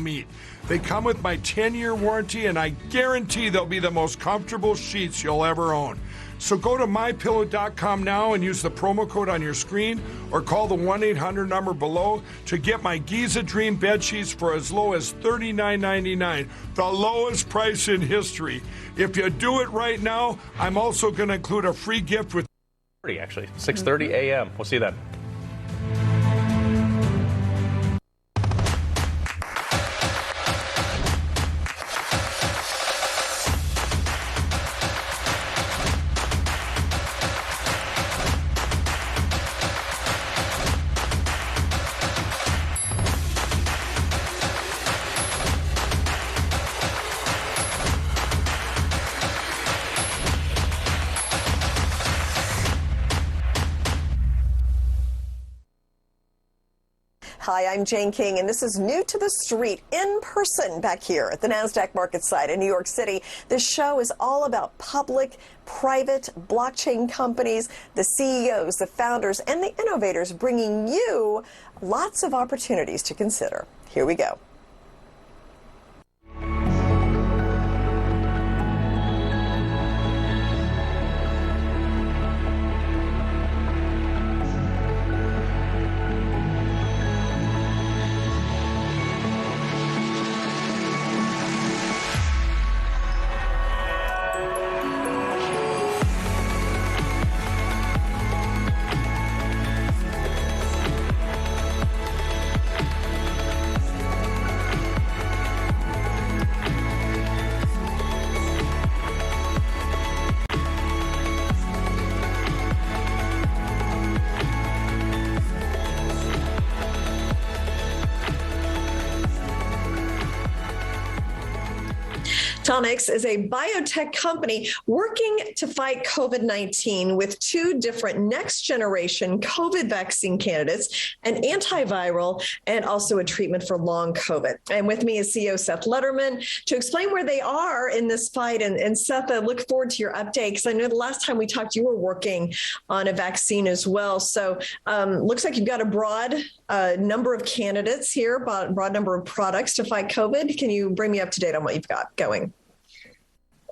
meat. They come with my 10-year warranty, and I guarantee they'll be the most comfortable sheets you'll ever own. So go to MyPillow.com now and use the promo code on your screen or call the 1-800 number below to get my Giza Dream bed sheets for as low as $39.99, the lowest price in history. If you do it right now, I'm also going to include a free gift with... Actually, 6:30 a.m. We'll see you then. Hi, I'm Jane King, and this is New to the Street, in person back here at the NASDAQ market site in New York City. This show is all about public, private, blockchain companies, the CEOs, the founders, and the innovators, bringing you lots of opportunities to consider. Here we go. Tonix is a biotech company working to fight COVID-19 with two different next-generation COVID vaccine candidates, an antiviral, and also a treatment for long COVID. And with me is CEO Seth Lederman to explain where they are in this fight. And Seth, I look forward to your update, because I know the last time we talked, you were working on a vaccine as well. So looks like you've got a broad number of candidates here, broad number of products to fight COVID. Can you bring me up to date on what you've got going?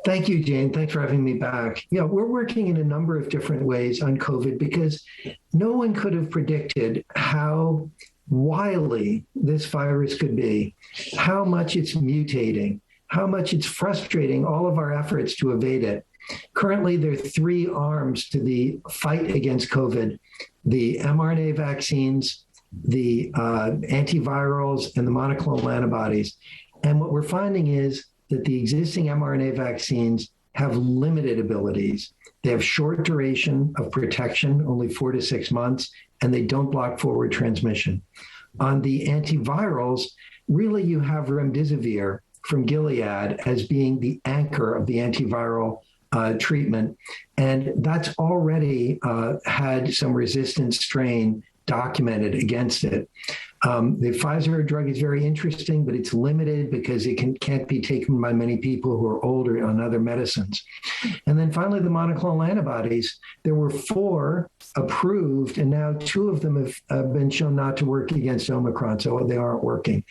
Thank you, Jane. Thanks for having me back. Yeah, we're working in a number of different ways on COVID because no one could have predicted how wily this virus could be, how much it's mutating, how much it's frustrating all of our efforts to evade it. Currently, there are three arms to the fight against COVID: the mRNA vaccines, the antivirals, and the monoclonal antibodies. And what we're finding is that the existing mRNA vaccines have limited abilities. They have short duration of protection, only 4 to 6 months, and they don't block forward transmission. On the antivirals, really you have remdesivir from Gilead as being the anchor of the antiviral treatment. And that's already had some resistant strain documented against it. The Pfizer drug is very interesting, but it's limited because it can't be taken by many people who are older on other medicines. And then finally, the monoclonal antibodies. There were 4 approved, and now 2 of them have been shown not to work against Omicron, so they aren't working.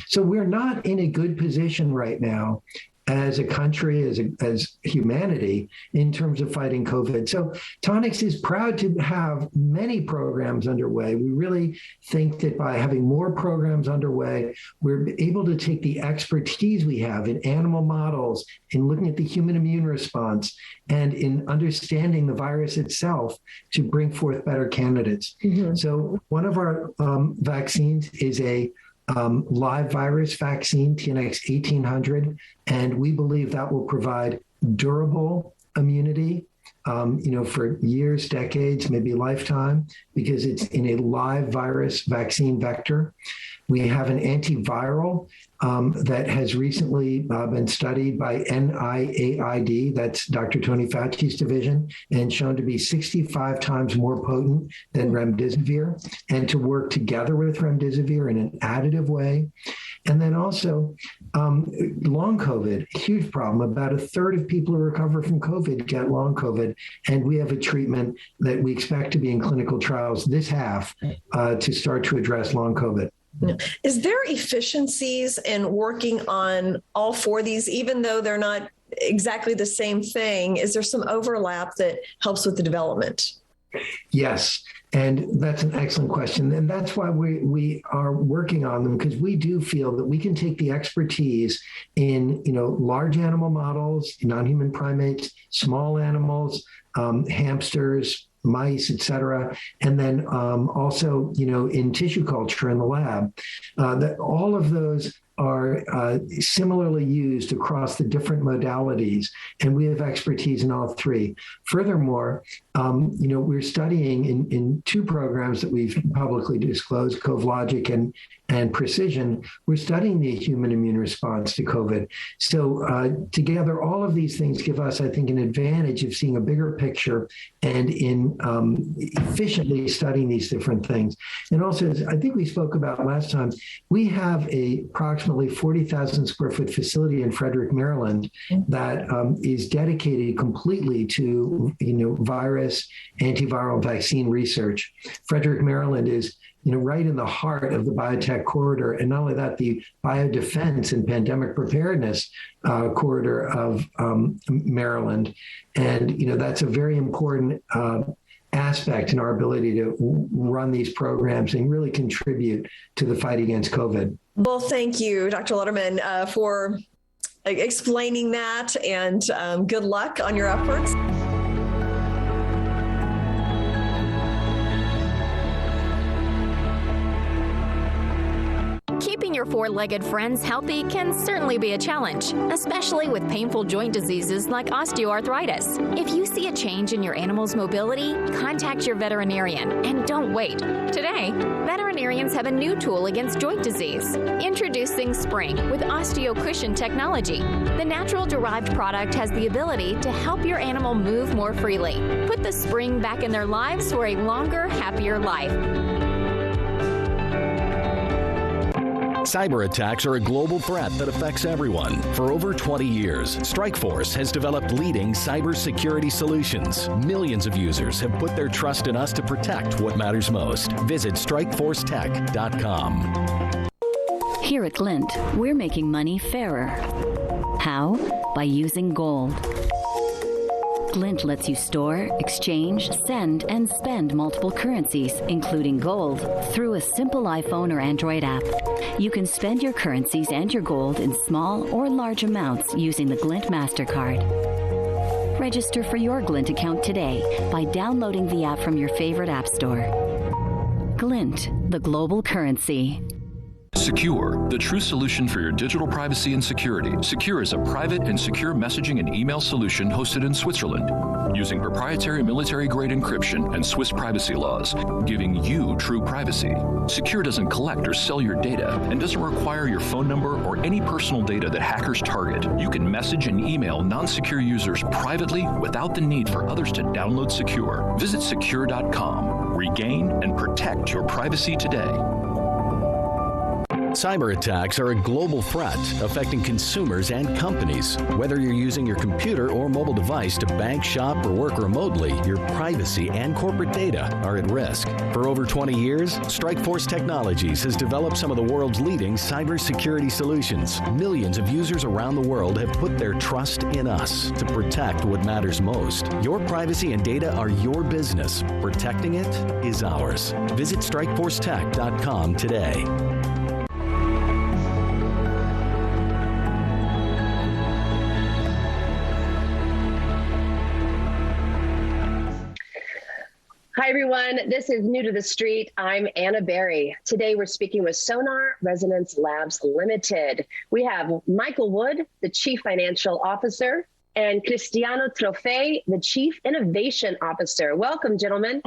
So we're not in a good position right now as a country, as humanity, in terms of fighting COVID. So Tonix is proud to have many programs underway. We really think that by having more programs underway, we're able to take the expertise we have in animal models, in looking at the human immune response, and in understanding the virus itself to bring forth better candidates. Mm-hmm. So one of our vaccines is a live virus vaccine, TNX 1800, and we believe that will provide durable immunity, for years, decades, maybe a lifetime, because it's in a live virus vaccine vector. We have an antiviral that has recently been studied by NIAID, that's Dr. Tony Fauci's division, and shown to be 65 times more potent than remdesivir, and to work together with remdesivir in an additive way. And then also long COVID, huge problem. About a third of people who recover from COVID get long COVID, and we have a treatment that we expect to be in clinical trials this half to start to address long COVID. Is there efficiencies in working on all four of these, even though they're not exactly the same thing? Is there some overlap that helps with the development? Yes, and that's an excellent question. And that's why we are working on them, because we do feel that we can take the expertise in, large animal models, non-human primates, small animals, hamsters, mice, et cetera, and then also, in tissue culture in the lab, that all of those are similarly used across the different modalities, and we have expertise in all three. Furthermore, we're studying in two programs that we've publicly disclosed, CoVlogic and Precision. We're studying the human immune response to COVID. So together, all of these things give us, I think, an advantage of seeing a bigger picture and in efficiently studying these different things. And also, as I think we spoke about last time, we have approximately 40,000 square foot facility in Frederick, Maryland, that is dedicated completely to, virus, antiviral vaccine research. Frederick, Maryland is right in the heart of the biotech corridor. And not only that, the biodefense and pandemic preparedness corridor of Maryland. And, that's a very important aspect in our ability to run these programs and really contribute to the fight against COVID. Well, thank you, Dr. Letterman, for explaining that, and good luck on your efforts. Keeping your four-legged friends healthy can certainly be a challenge, especially with painful joint diseases like osteoarthritis. If you see a change in your animal's mobility, contact your veterinarian and don't wait. Today, veterinarians have a new tool against joint disease. Introducing Spring with OsteoCushion technology. The natural-derived product has the ability to help your animal move more freely. Put the spring back in their lives for a longer, happier life. Cyber attacks are a global threat that affects everyone. For over 20 years, Strikeforce has developed leading cybersecurity solutions. Millions of users have put their trust in us to protect what matters most. Visit StrikeForceTech.com. Here at Glint, we're making money fairer. How? By using gold. Glint lets you store, exchange, send, and spend multiple currencies, including gold, through a simple iPhone or Android app. You can spend your currencies and your gold in small or large amounts using the Glint MasterCard. Register for your Glint account today by downloading the app from your favorite app store. Glint, the global currency. Secure, the true solution for your digital privacy and security. Secure is a private and secure messaging and email solution hosted in Switzerland, using proprietary military-grade encryption and Swiss privacy laws, giving you true privacy. Secure doesn't collect or sell your data and doesn't require your phone number or any personal data that hackers target. You can message and email non-secure users privately without the need for others to download Secure. Visit secure.com. Regain and protect your privacy today. Cyber attacks are a global threat affecting consumers and companies. Whether you're using your computer or mobile device to bank, shop, or work remotely, your privacy and corporate data are at risk. For over 20 years, Strikeforce Technologies has developed some of the world's leading cybersecurity solutions. Millions of users around the world have put their trust in us to protect what matters most. Your privacy and data are your business. Protecting it is ours. Visit StrikeForceTech.com today. Hi, everyone. This is New to the Street. I'm Anna Berry. Today, we're speaking with Sonar Resonance Labs Limited. We have Michael Wood, the Chief Financial Officer, and Cristiano Trofei, the Chief Innovation Officer. Welcome, gentlemen.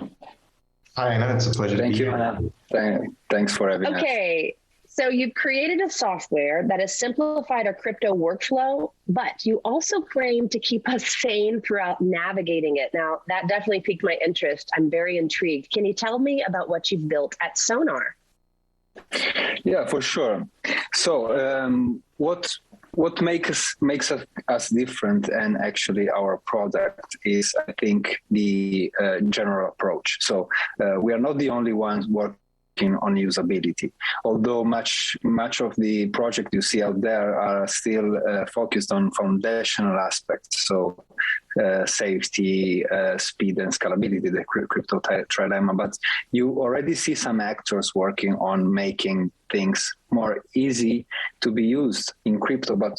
Hi, Anna. It's a pleasure to be here. Thank you, Anna. Thanks for having us. Okay. So you've created a software that has simplified our crypto workflow, but you also claim to keep us sane throughout navigating it. Now, that definitely piqued my interest. I'm very intrigued. Can you tell me about what you've built at Sonar? Yeah, for sure. So what makes us different, and actually our product, is, I think, the general approach. So we are not the only ones working working on usability. Although much of the project you see out there are still focused on foundational aspects, so safety, speed, and scalability, the crypto trilemma. But you already see some actors working on making things more easy to be used in crypto. But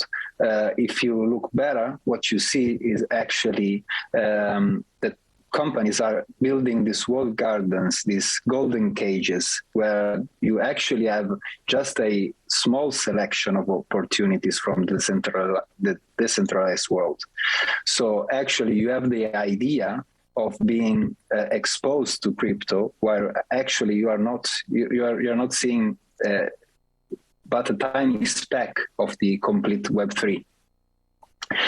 if you look better, what you see is actually that companies are building these walled gardens, these golden cages, where you actually have just a small selection of opportunities from the decentralized world. So actually you have the idea of being exposed to crypto, where actually you're not seeing but a tiny speck of the complete Web3.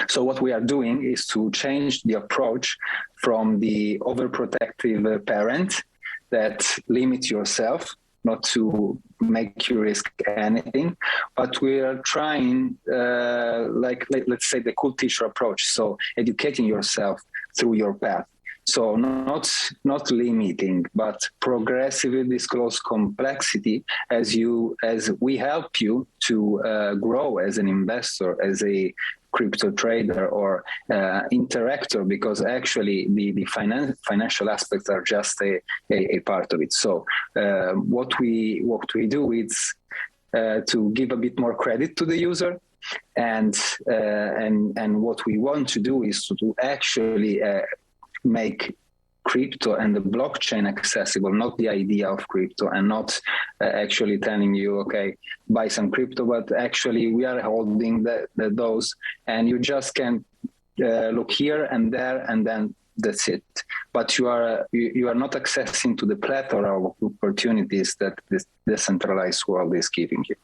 So what we are doing is to change the approach from the overprotective parent that limits yourself, not to make you risk anything, but we are trying, let's say, the cool teacher approach. So educating yourself through your path. So not limiting, but progressively disclose complexity as we help you to grow as an investor, as a crypto trader or interactor, because actually the financial aspects are just a part of it. So what we do is to give a bit more credit to the user, and what we want to do is to actually make crypto and the blockchain accessible, not the idea of crypto, and not actually telling you, okay, buy some crypto, but actually we are holding those, and you just can look here and there, and then that's it. But you are not accessing to the plethora of opportunities that this decentralized world is giving you.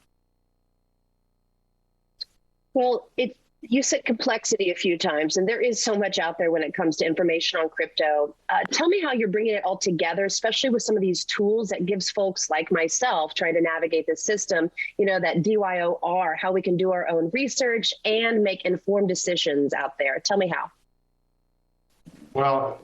Well, you said complexity a few times, and there is so much out there when it comes to information on crypto. Tell me how you're bringing it all together, especially with some of these tools that gives folks like myself trying to navigate the system, that DYOR, how we can do our own research and make informed decisions out there. Tell me how. Well,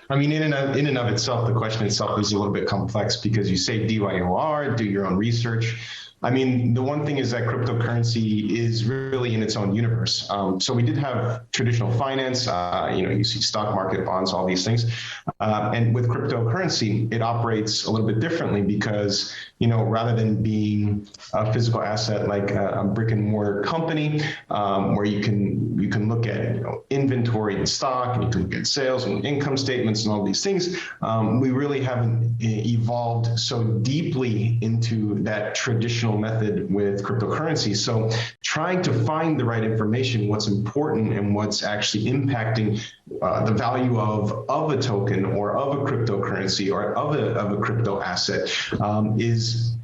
I mean, in and of itself, the question itself is a little bit complex, because you say DYOR, do your own research. I mean, the one thing is that cryptocurrency is really in its own universe. So we did have traditional finance, you see stock market, bonds, all these things. And with cryptocurrency, it operates a little bit differently because, rather than being a physical asset like a brick and mortar company, where you can look at inventory and stock, and you can look at sales and income statements and all these things, we really haven't evolved so deeply into that traditional method with cryptocurrency. So trying to find the right information, what's important and what's actually impacting the value of a token or of a cryptocurrency or of a crypto asset is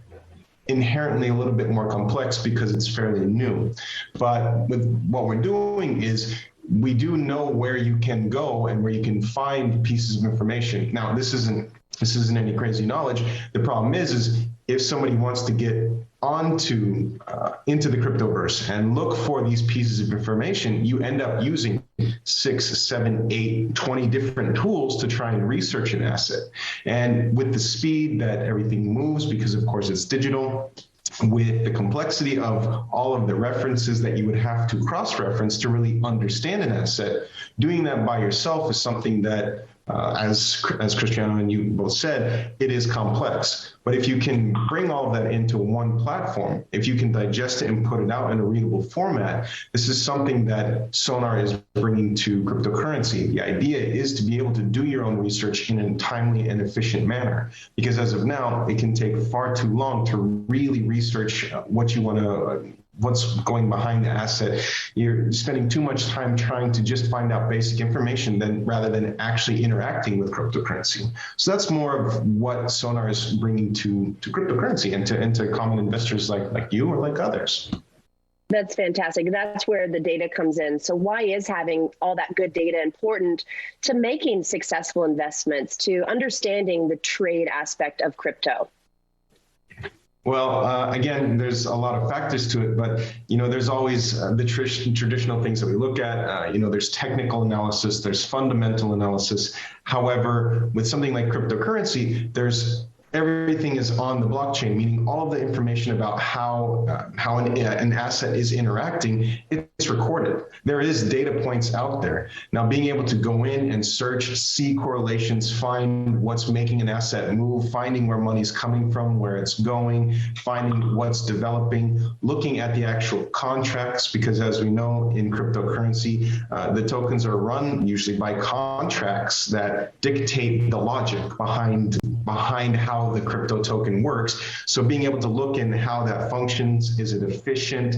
inherently a little bit more complex because it's fairly new. But with what we're doing is we do know where you can go and where you can find pieces of information. Now, this isn't any crazy knowledge. The problem is if somebody wants to get into the cryptoverse and look for these pieces of information, you end up using 6, 7, 8, 20 different tools to try and research an asset. And with the speed that everything moves, because of course it's digital, with the complexity of all of the references that you would have to cross-reference to really understand an asset, doing that by yourself is something that, as Cristiano and you both said, it is complex. But if you can bring all of that into one platform, if you can digest it and put it out in a readable format, this is something that Sonar is bringing to cryptocurrency. The idea is to be able to do your own research in a timely and efficient manner, because as of now, it can take far too long to really research what you want to what's going behind the asset. You're spending too much time trying to just find out basic information rather than actually interacting with cryptocurrency. So that's more of what Sonar is bringing to cryptocurrency and to common investors like you or like others. That's fantastic. That's where the data comes in. So why is having all that good data important to making successful investments, to understanding the trade aspect of crypto? Well, again, there's a lot of factors to it, but there's always the traditional things that we look at. There's technical analysis, there's fundamental analysis. However, with something like cryptocurrency, there's everything is on the blockchain, meaning all of the information about how an asset is interacting, it's recorded. There is data points out there. Now, being able to go in and search, see correlations, find what's making an asset move, finding where money's coming from, where it's going, finding what's developing, looking at the actual contracts, because as we know in cryptocurrency, the tokens are run usually by contracts that dictate the logic behind how the crypto token works. So being able to look in how that functions, is it efficient?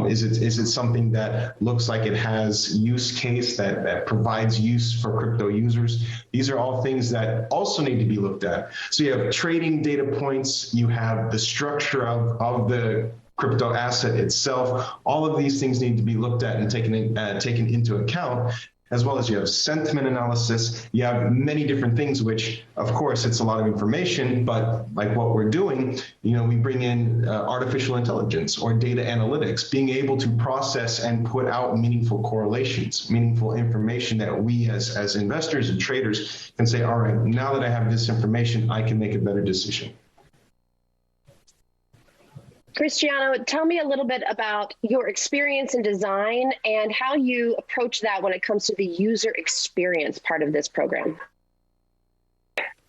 Is it something that looks like it has use case that provides use for crypto users? These are all things that also need to be looked at. So you have trading data points, you have the structure of the crypto asset itself. All of these things need to be looked at and taken into account, as well as you have sentiment analysis. You have many different things, which of course it's a lot of information, but like what we're doing, we bring in artificial intelligence or data analytics, being able to process and put out meaningful correlations, meaningful information that we as investors and traders can say, all right, now that I have this information, I can make a better decision. Cristiano, tell me a little bit about your experience in design and how you approach that when it comes to the user experience part of this program.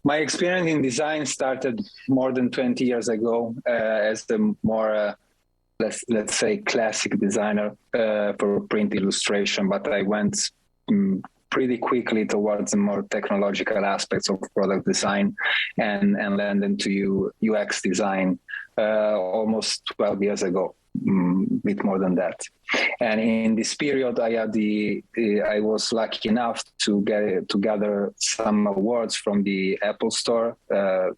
My experience in design started more than 20 years ago as the more, let's say, classic designer for print illustration, but I went pretty quickly towards the more technological aspects of product design and landed to UX design almost 12 years ago, bit more than that. And in this period, I was lucky enough to gather some awards from the Apple Store.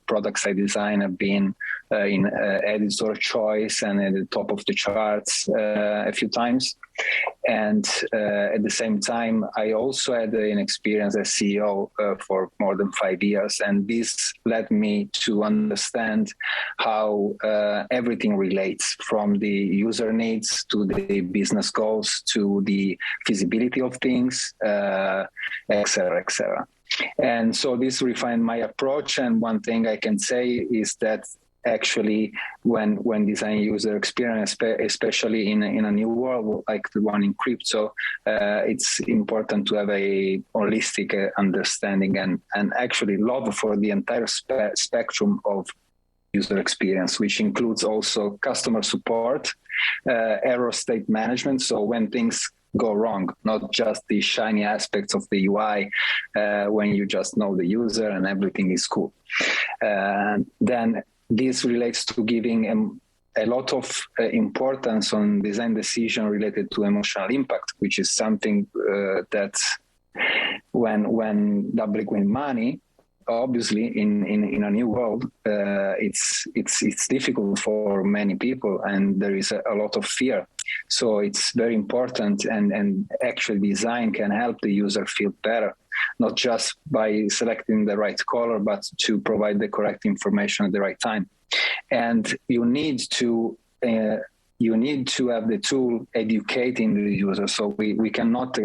Products I designed have been in editor choice and at the top of the charts a few times. And at the same time, I also had an experience as CEO for more than 5 years. And this led me to understand how everything relates, from the user needs to the business goals to the feasibility of things, et cetera, et cetera. And so this refined my approach. And one thing I can say is that actually when designing user experience, especially in a new world like the one in crypto, it's important to have a holistic understanding and actually love for the entire spectrum of user experience, which includes also customer support, error state management. So when things go wrong, not just the shiny aspects of the UI when you just know the user and everything is cool. Then this relates to giving a lot of importance on design decision related to emotional impact, which is something that when doubling with money, obviously in a new world, it's difficult for many people, and there is a lot of fear. So it's very important, and actual design can help the user feel better, not just by selecting the right color, but to provide the correct information at the right time. And you need to have the tool educating the user. So we cannot.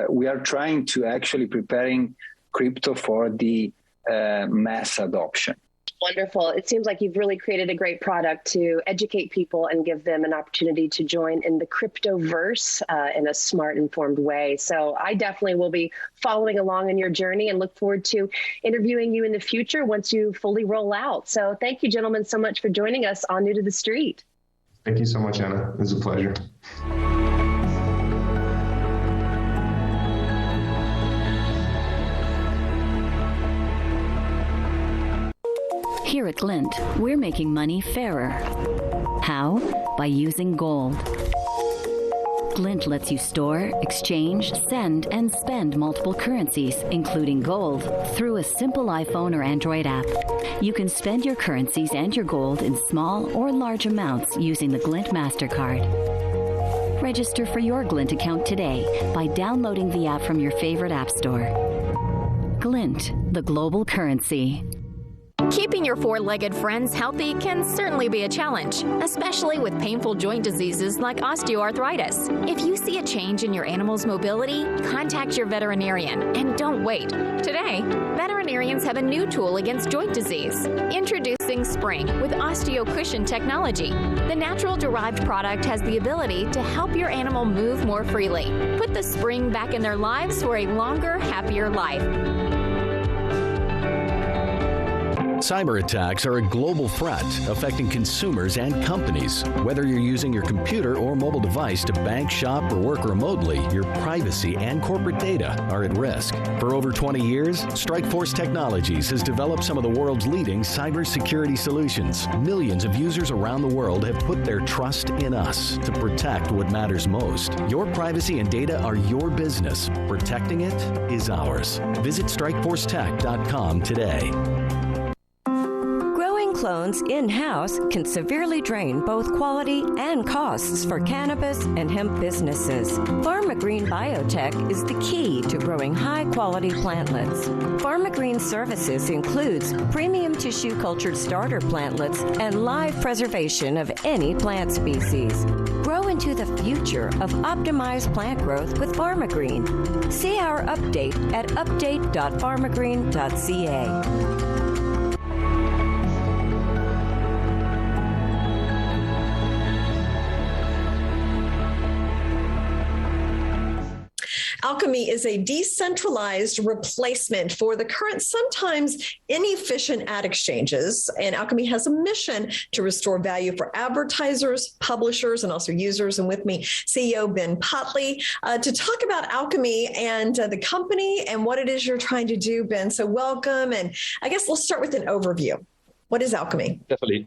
We are trying to actually preparing crypto for the mass adoption. Wonderful. It seems like you've really created a great product to educate people and give them an opportunity to join in the cryptoverse in a smart, informed way. So I definitely will be following along in your journey and look forward to interviewing you in the future once you fully roll out. So thank you, gentlemen, so much for joining us on New to the Street. Thank you so much, Anna. It was a pleasure. Here at Glint, we're making money fairer. How? By using gold. Glint lets you store, exchange, send, and spend multiple currencies, including gold, through a simple iPhone or Android app. You can spend your currencies and your gold in small or large amounts using the Glint MasterCard. Register for your Glint account today by downloading the app from your favorite app store. Glint, the global currency. Keeping your four-legged friends healthy can certainly be a challenge, especially with painful joint diseases like osteoarthritis. If you see a change in your animal's mobility, contact your veterinarian and don't wait. Today, veterinarians have a new tool against joint disease. Introducing Spring with OsteoCushion technology. The natural-derived product has the ability to help your animal move more freely. Put the spring back in their lives for a longer, happier life. Cyber attacks are a global threat affecting consumers and companies. Whether you're using your computer or mobile device to bank, shop, or work remotely, your privacy and corporate data are at risk. For over 20 years, Strikeforce Technologies has developed some of the world's leading cybersecurity solutions. Millions of users around the world have put their trust in us to protect what matters most. Your privacy and data are your business. Protecting it is ours. Visit StrikeForceTech.com today. Growing clones in-house can severely drain both quality and costs for cannabis and hemp businesses. PharmaGreen Biotech is the key to growing high-quality plantlets. PharmaGreen services includes premium tissue-cultured starter plantlets and live preservation of any plant species. Grow into the future of optimized plant growth with PharmaGreen. See our update at update.pharmagreen.ca. Alkimi is a decentralized replacement for the current, sometimes inefficient ad exchanges. And Alkimi has a mission to restore value for advertisers, publishers, and also users. And with me, CEO Ben Potley, to talk about Alkimi and the company and what it is you're trying to do, Ben. So welcome. And I guess let's start with an overview. What is Alkimi? Definitely.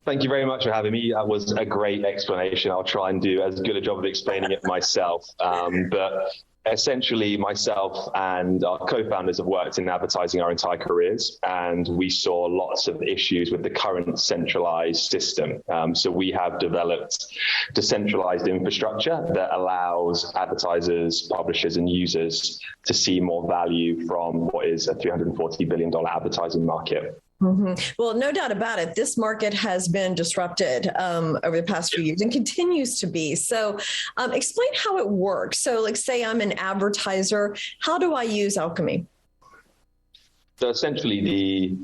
Thank you very much for having me. That was a great explanation. I'll try and do as good a job of explaining it myself. But essentially, myself and our co-founders have worked in advertising our entire careers, and we saw lots of issues with the current centralized system. So we have developed decentralized infrastructure that allows advertisers, publishers, and users to see more value from what is a $340 billion advertising market. Mm-hmm. Well, no doubt about it. This market has been disrupted over the past few years and continues to be. So explain how it works. So like say I'm an advertiser, how do I use Alkimi? So essentially the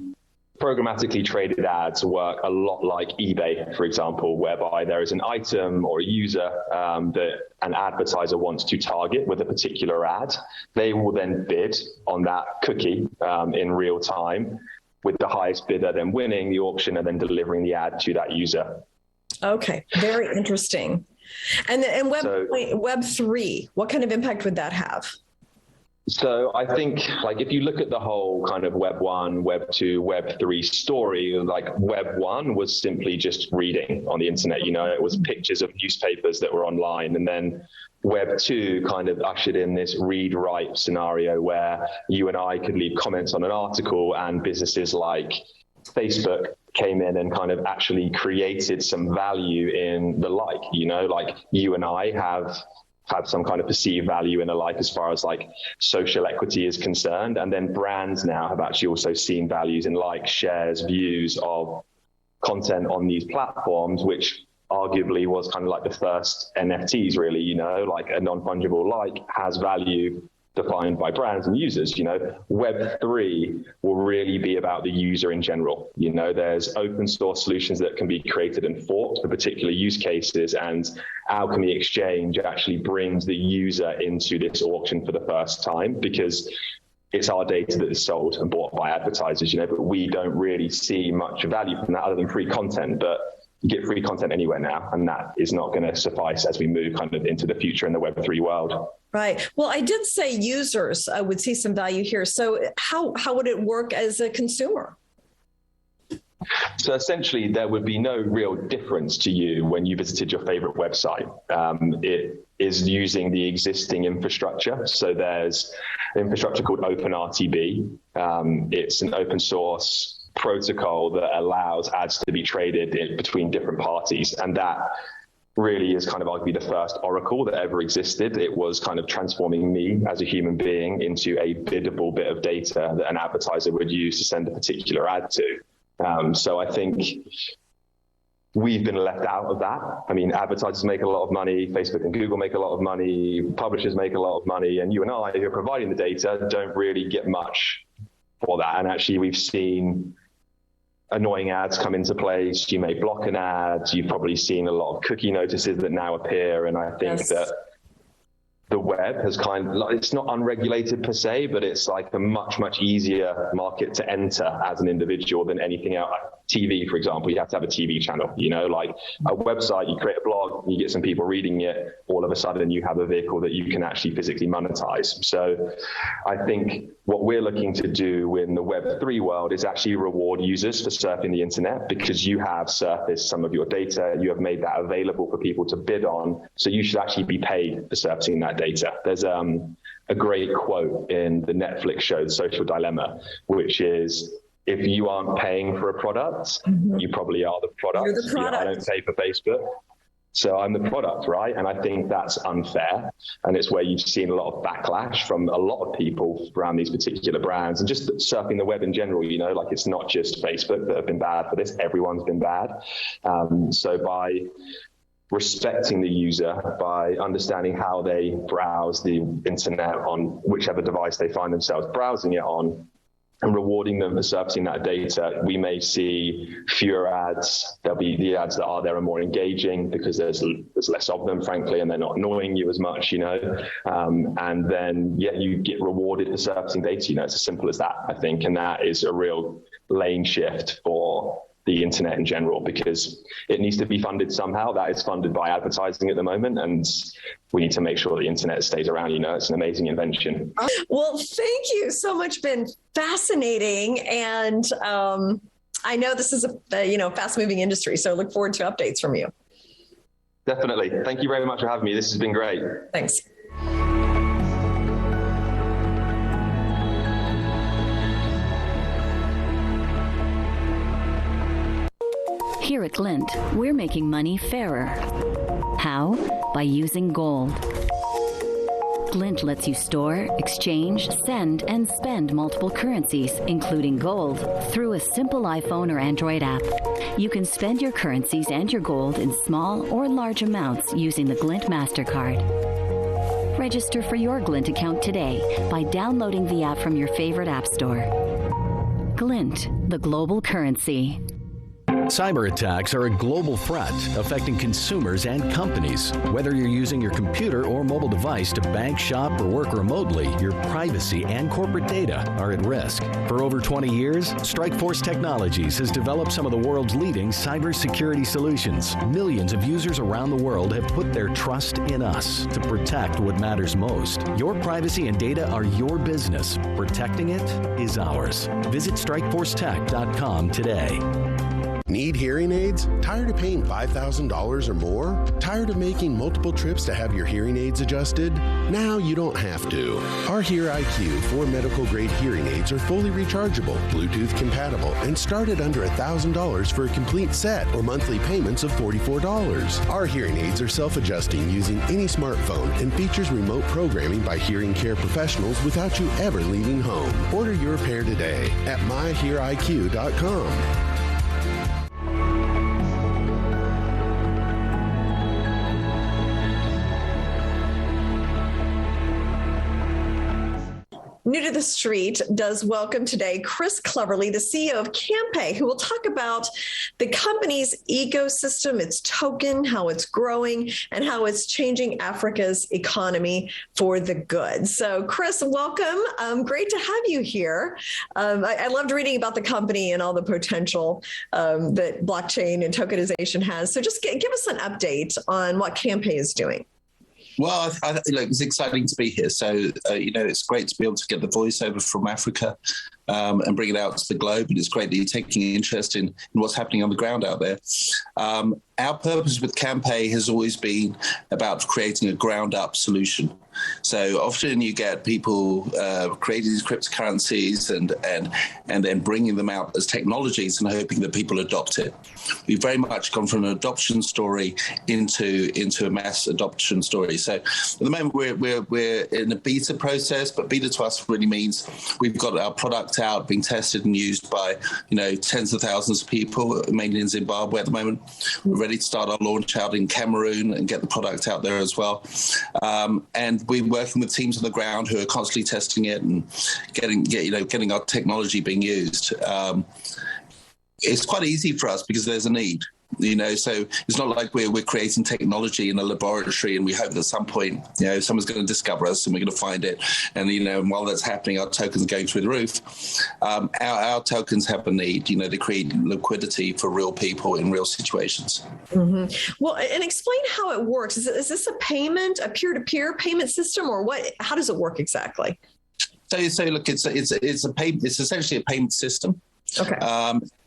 programmatically traded ads work a lot like eBay, for example, whereby there is an item or a user that an advertiser wants to target with a particular ad. They will then bid on that cookie in real time, with the highest bidder then winning the auction and then delivering the ad to that user. Okay, very interesting. And Web3, what kind of impact would that have? So I think, like, if you look at the whole kind of Web 1, Web 2, Web 3 story, like Web 1 was simply just reading on the internet, you know, it was pictures of newspapers that were online. And then Web 2 kind of ushered in this read-write scenario where you and I could leave comments on an article, and businesses like Facebook came in and kind of actually created some value in the like, you know, like you and I have some kind of perceived value in the like as far as like social equity is concerned. And then brands now have actually also seen values in like shares, views of content on these platforms, which arguably was kind of like the first NFTs really, you know, like a non-fungible like has value defined by brands and users. You know, Web3 will really be about the user in general. You know, there's open source solutions that can be created and forked for particular use cases, and Alkimi Exchange actually brings the user into this auction for the first time because it's our data that is sold and bought by advertisers, you know, but we don't really see much value from that other than free content. But you get free content anywhere now, and that is not going to suffice as we move kind of into the future in the Web3 world. Right. Well, I did say users would see some value here. So how would it work as a consumer? So essentially, there would be no real difference to you when you visited your favorite website. It is using the existing infrastructure. So there's infrastructure called OpenRTB. It's an open source protocol that allows ads to be traded between different parties, and that really is kind of arguably the first oracle that ever existed. It was kind of transforming me as a human being into a biddable bit of data that an advertiser would use to send a particular ad to. So I think we've been left out of that. I mean, advertisers make a lot of money, Facebook and Google make a lot of money, publishers make a lot of money, and you and I, who are providing the data, don't really get much for that. And actually, we've seen annoying ads come into place. You may block an ad. You've probably seen a lot of cookie notices that now appear. And I think that the web has kind of, it's not unregulated per se, but it's like a much, much easier market to enter as an individual than anything else. Like TV, for example, you have to have a TV channel, you know, like a website, you create a blog, you get some people reading it, all of a sudden you have a vehicle that you can actually physically monetize. So I think what we're looking to do in the Web3 world is actually reward users for surfing the internet, because you have surfaced some of your data, you have made that available for people to bid on. So you should actually be paid for surfacing that data. There's a great quote in the Netflix show, The Social Dilemma, which is, if you aren't paying for a product, you probably are the product. You're the product. I don't pay for Facebook, so I'm the product, right? And I think that's unfair. And it's where you've seen a lot of backlash from a lot of people around these particular brands, and just surfing the web in general, you know, like it's not just Facebook that have been bad for this, everyone's been bad. So by respecting the user, by understanding how they browse the internet on whichever device they find themselves browsing it on, and rewarding them for surfacing that data, we may see fewer ads. There'll be the ads that are there are more engaging because there's less of them, frankly, and they're not annoying you as much, you know. And then, you get rewarded for surfacing data. You know, it's as simple as that, I think. And that is a real lane shift for the internet in general, because it needs to be funded somehow. That is funded by advertising at the moment, and we need to make sure the internet stays around. You know, it's an amazing invention. Well, thank you so much. Been fascinating, and I know this is a fast-moving industry, so I look forward to updates from you. Definitely. Thank you very much for having me. This has been great. Thanks. Here at Glint, we're making money fairer. How? By using gold. Glint lets you store, exchange, send, and spend multiple currencies, including gold, through a simple iPhone or Android app. You can spend your currencies and your gold in small or large amounts using the Glint MasterCard. Register for your Glint account today by downloading the app from your favorite app store. Glint, the global currency. Cyber attacks are a global threat affecting consumers and companies. Whether you're using your computer or mobile device to bank, shop, or work remotely, your privacy and corporate data are at risk. For over 20 years, Strikeforce Technologies has developed some of the world's leading cybersecurity solutions. Millions of users around the world have put their trust in us to protect what matters most. Your privacy and data are your business. Protecting it is ours. Visit StrikeForceTech.com today. Need hearing aids? Tired of paying $5,000 or more? Tired of making multiple trips to have your hearing aids adjusted? Now you don't have to. Our Hear IQ 4 medical-grade hearing aids are fully rechargeable, Bluetooth compatible, and start at under $1,000 for a complete set or monthly payments of $44. Our hearing aids are self-adjusting using any smartphone and features remote programming by hearing care professionals without you ever leaving home. Order your pair today at myheariq.com. New to the Street does welcome today Chris Cleverly, the CEO of Kampay, who will talk about the company's ecosystem, its token, how it's growing, and how it's changing Africa's economy for the good. So, Chris, welcome. Great to have you here. I loved reading about the company and all the potential that blockchain and tokenization has. So just give us an update on what Kampay is doing. Well, it's exciting to be here. So, it's great to be able to get the voice over from Africa. and bring it out to the globe. And it's great that you're taking interest in what's happening on the ground out there. Our purpose with Kampay has always been about creating a ground-up solution. So often you get people creating these cryptocurrencies and then bringing them out as technologies and hoping that people adopt it. We've very much gone from an adoption story into a mass adoption story. So at the moment we're in a beta process, but beta to us really means we've got our product out being tested and used by tens of thousands of people, mainly in Zimbabwe at the moment. We're ready to start our launch out in Cameroon and get the product out there as well. And we're working with teams on the ground who are constantly testing it and getting our technology being used. It's quite easy for us because there's a need. So it's not like we're creating technology in a laboratory and we hope that at some point, someone's going to discover us and we're going to find it. And, while that's happening, our tokens are going through the roof. Our tokens have a need, they create liquidity for real people in real situations. Mm-hmm. Well, and explain how it works. Is this a peer-to-peer payment system, or what? How does it work exactly? So look, it's essentially a payment system. Okay.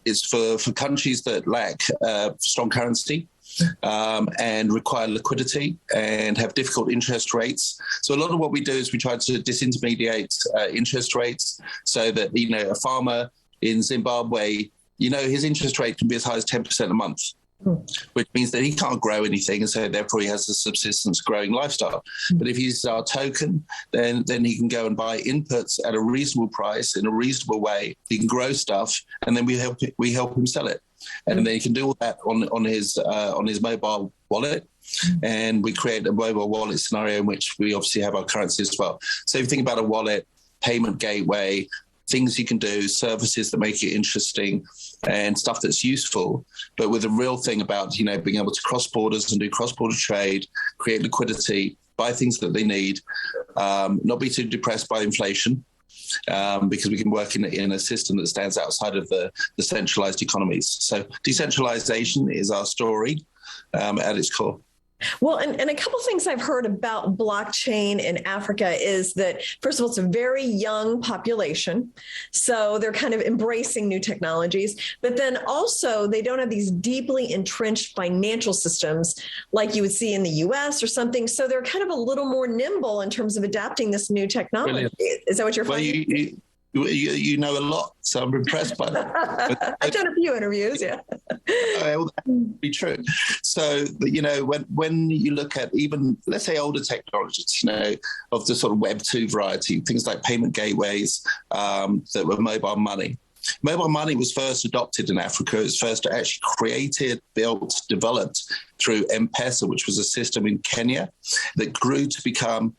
It's for countries that lack strong currency and require liquidity and have difficult interest rates. So a lot of what we do is we try to disintermediate interest rates so that, a farmer in Zimbabwe, his interest rate can be as high as 10% a month, which means that he can't grow anything, and so therefore he has a subsistence growing lifestyle. But if he uses our token, then he can go and buy inputs at a reasonable price in a reasonable way. He can grow stuff, and then we help him sell it. And then he can do all that on his mobile wallet. And we create a mobile wallet scenario in which we obviously have our currency as well. So if you think about a wallet, payment gateway, things you can do, services that make it interesting, and stuff that's useful, but with a real thing about, being able to cross borders and do cross-border trade, create liquidity, buy things that they need, not be too depressed by inflation, because we can work in a system that stands outside of the centralized economies. So decentralization is our story at its core. Well, and a couple of things I've heard about blockchain in Africa is that, first of all, it's a very young population. So they're kind of embracing new technologies. But then also they don't have these deeply entrenched financial systems like you would see in the US or something. So they're kind of a little more nimble in terms of adapting this new technology. Brilliant. Is that what you're finding? You know a lot, so I'm impressed by that. I've done a few interviews, yeah. Well, that would be true. So, when you look at even, let's say, older technologies, of the sort of Web 2 variety, things like payment gateways that were mobile money. Mobile money was first adopted in Africa. It was first actually created, built, developed through M-Pesa, which was a system in Kenya that grew to become,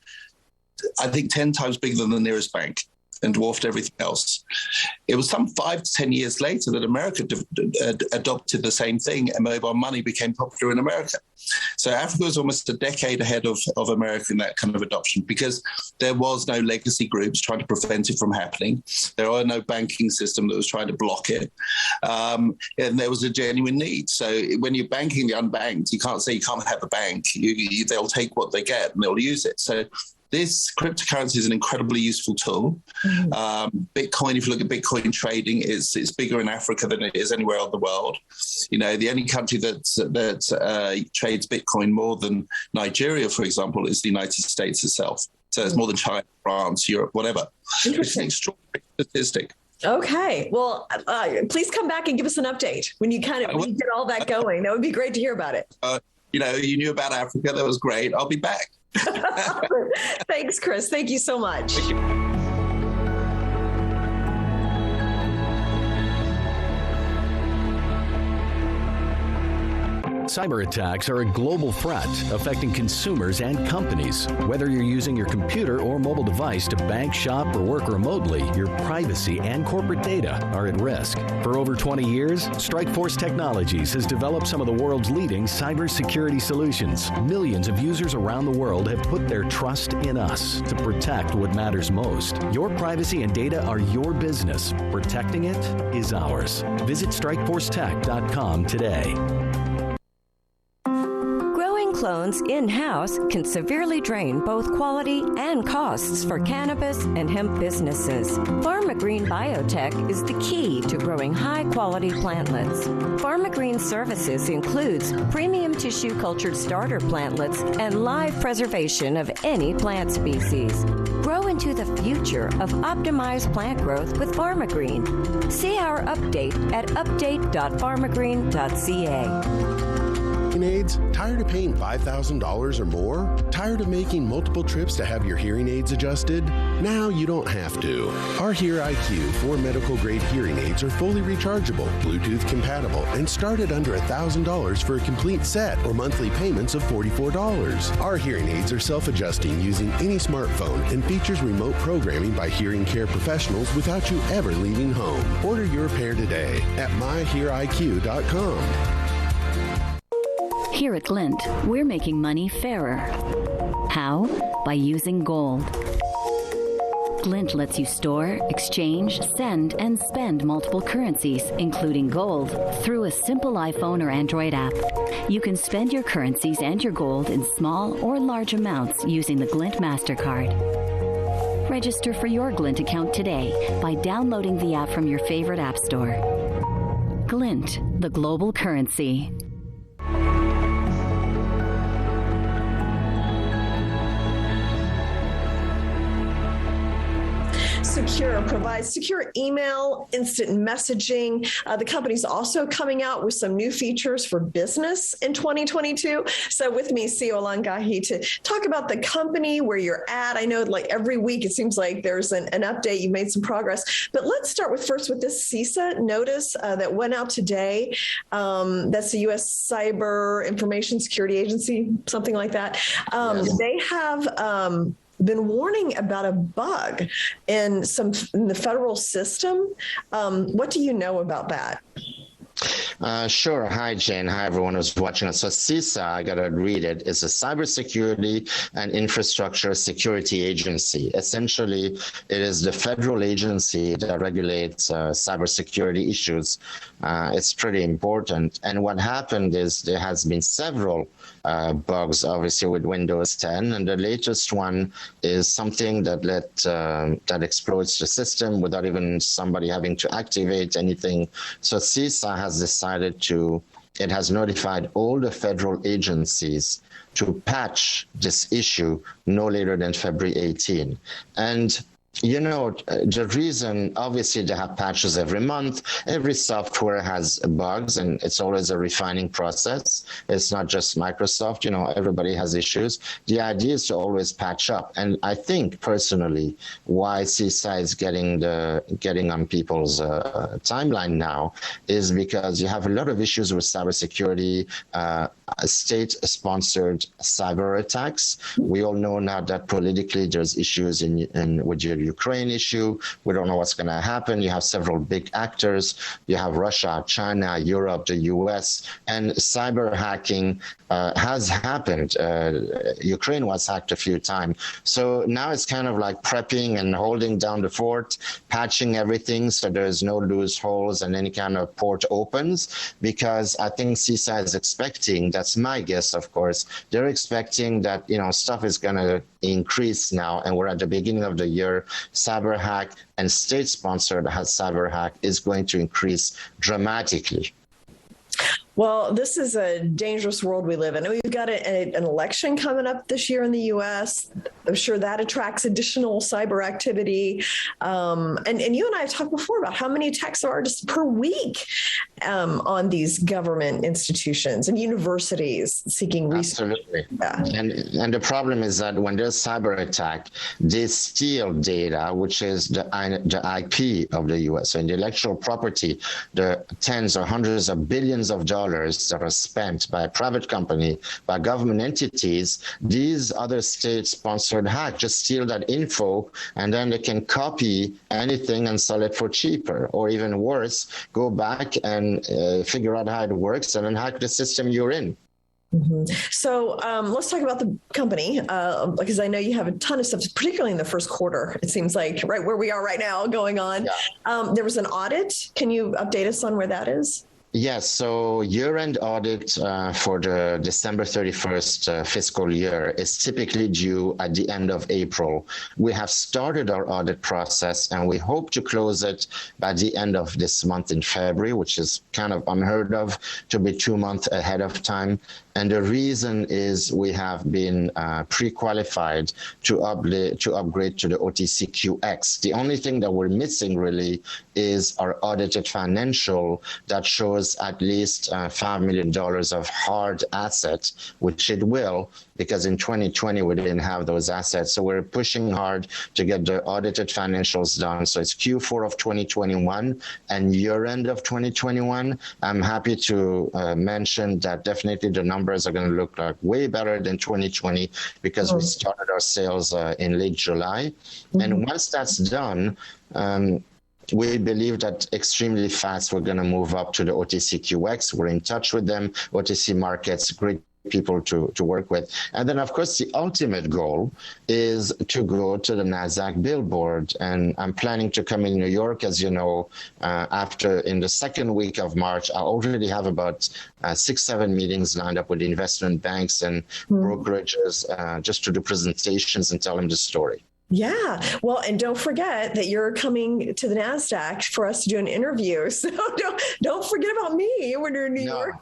I think, 10 times bigger than the nearest bank and dwarfed everything else. It was some 5 to 10 years later that America adopted the same thing, and mobile money became popular in America. So Africa was almost a decade ahead of America in that kind of adoption, because there was no legacy groups trying to prevent it from happening. There were no banking system that was trying to block it. And there was a genuine need. So when you're banking the unbanked, you can't say you can't have a bank. They'll take what they get and they'll use it. So this cryptocurrency is an incredibly useful tool. Bitcoin, if you look at Bitcoin trading, it's bigger in Africa than it is anywhere in the world. The only country that trades Bitcoin more than Nigeria, for example, is the United States itself. So it's more than China, France, Europe, whatever. It's an extraordinary statistic. Okay. Well, please come back and give us an update when you get all that going. That would be great to hear about it. You knew about Africa. That was great. I'll be back. Thanks, Chris. Thank you so much. Thank you. Cyber attacks are a global threat affecting consumers and companies. Whether you're using your computer or mobile device to bank, shop, or work remotely, your privacy and corporate data are at risk. For over 20 years, Strikeforce Technologies has developed some of the world's leading cybersecurity solutions. Millions of users around the world have put their trust in us to protect what matters most. Your privacy and data are your business. Protecting it is ours. Visit StrikeForceTech.com today. clones in-house can severely drain both quality and costs for cannabis and hemp businesses. PharmaGreen Biotech is the key to growing high-quality plantlets. PharmaGreen services includes premium tissue cultured starter plantlets and live preservation of any plant species. Grow into the future of optimized plant growth with PharmaGreen. See our update at update.pharmagreen.ca. Aids? Tired of paying $5,000 or more? Tired of making multiple trips to have your hearing aids adjusted? Now you don't have to. Our Hear IQ 4 medical grade hearing aids are fully rechargeable, Bluetooth compatible, and start at under $1,000 for a complete set or monthly payments of $44. Our hearing aids are self-adjusting using any smartphone and features remote programming by hearing care professionals without you ever leaving home. Order your pair today at myheariq.com. Here at Glint, we're making money fairer. How? By using gold. Glint lets you store, exchange, send, and spend multiple currencies, including gold, through a simple iPhone or Android app. You can spend your currencies and your gold in small or large amounts using the Glint MasterCard. Register for your Glint account today by downloading the app from your favorite app store. Glint, the global currency. Secure provides secure email, instant messaging. The company's also coming out with some new features for business in 2022. So with me, CEO Langahi, to talk about the company, where you're at. I know like every week it seems like there's an update. You've made some progress. But let's start with this CISA notice that went out today. That's the U.S. Cyber Information Security Agency, something like that. Yes. They have been warning about a bug in the federal system. What do you know about that? Sure. Hi, Jane. Hi, everyone who's watching us. So CISA, I got to read it, is a cybersecurity and infrastructure security agency. Essentially, it is the federal agency that regulates cybersecurity issues. It's pretty important. And what happened is there has been several bugs, obviously, with Windows 10. And the latest one is something that that exploits the system without even somebody having to activate anything. So CISA has decided it has notified all the federal agencies to patch this issue no later than February 18. And you know, the reason, obviously, they have patches every month. Every software has bugs, and it's always a refining process. It's not just Microsoft. You know, everybody has issues. The idea is to always patch up. And I think, personally, why CISA is getting on people's timeline now is because you have a lot of issues with cybersecurity, state-sponsored cyber attacks. We all know now that politically there's issues with your Ukraine issue. We don't know what's going to happen. You have several big actors. You have Russia, China, Europe, the US, and cyber hacking has happened. Ukraine was hacked a few times. So now it's kind of like prepping and holding down the fort, patching everything so there's no loose holes and any kind of port opens, because I think CISA is expecting, that's my guess, of course, they're expecting that, you know, stuff is going to increase now, and we're at the beginning of the year. Cyber hack and state-sponsored cyber hack is going to increase dramatically. Well, this is a dangerous world we live in. We've got an election coming up this year in the U.S. I'm sure that attracts additional cyber activity. And you and I have talked before about how many attacks there are just per week on these government institutions and universities seeking research. Absolutely. Yeah. And the problem is that when there's cyber attack, they steal data, which is the IP of the U.S. So in the intellectual property, the tens or hundreds of billions of dollars that are spent by a private company, by government entities, these other state-sponsored hacks just steal that info, and then they can copy anything and sell it for cheaper, or even worse, go back and figure out how it works and then hack the system you're in. Mm-hmm. So let's talk about the company, because I know you have a ton of stuff, particularly in the first quarter, it seems like, right where we are right now going on. Yeah. There was an audit. Can you update us on where that is? Yes, so year-end audit for the December 31st fiscal year is typically due at the end of April. We have started our audit process and we hope to close it by the end of this month in February, which is kind of unheard of to be 2 months ahead of time. And the reason is we have been pre-qualified to upgrade to the OTCQX. The only thing that we're missing really is our audited financial that shows at least $5 million of hard assets, which it will, because in 2020 we didn't have those assets. So we're pushing hard to get the audited financials done. So it's Q4 of 2021 and year end of 2021. I'm happy to mention that definitely the numbers are going to look like way better than 2020 because we started our sales in late July. And once that's done, we believe that extremely fast we're going to move up to the OTCQX. We're in touch with them. OTC Markets, great people to work with. And then, of course, the ultimate goal is to go to the NASDAQ billboard. And I'm planning to come in New York, as you know, in the second week of March. I already have about 6-7 meetings lined up with investment banks and brokerages just to do presentations and tell them the story. Yeah. Well, and don't forget that you're coming to the NASDAQ for us to do an interview. So don't forget about me when you're in New York.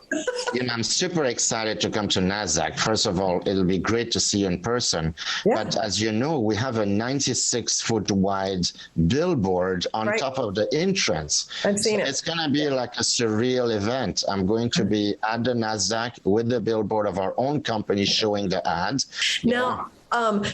I'm super excited to come to NASDAQ. First of all, it'll be great to see you in person. Yeah. But as you know, we have a 96-foot wide billboard on top of the entrance. I've seen it. It's going to be like a surreal event. I'm going to be at the NASDAQ with the billboard of our own company showing the ads. Now,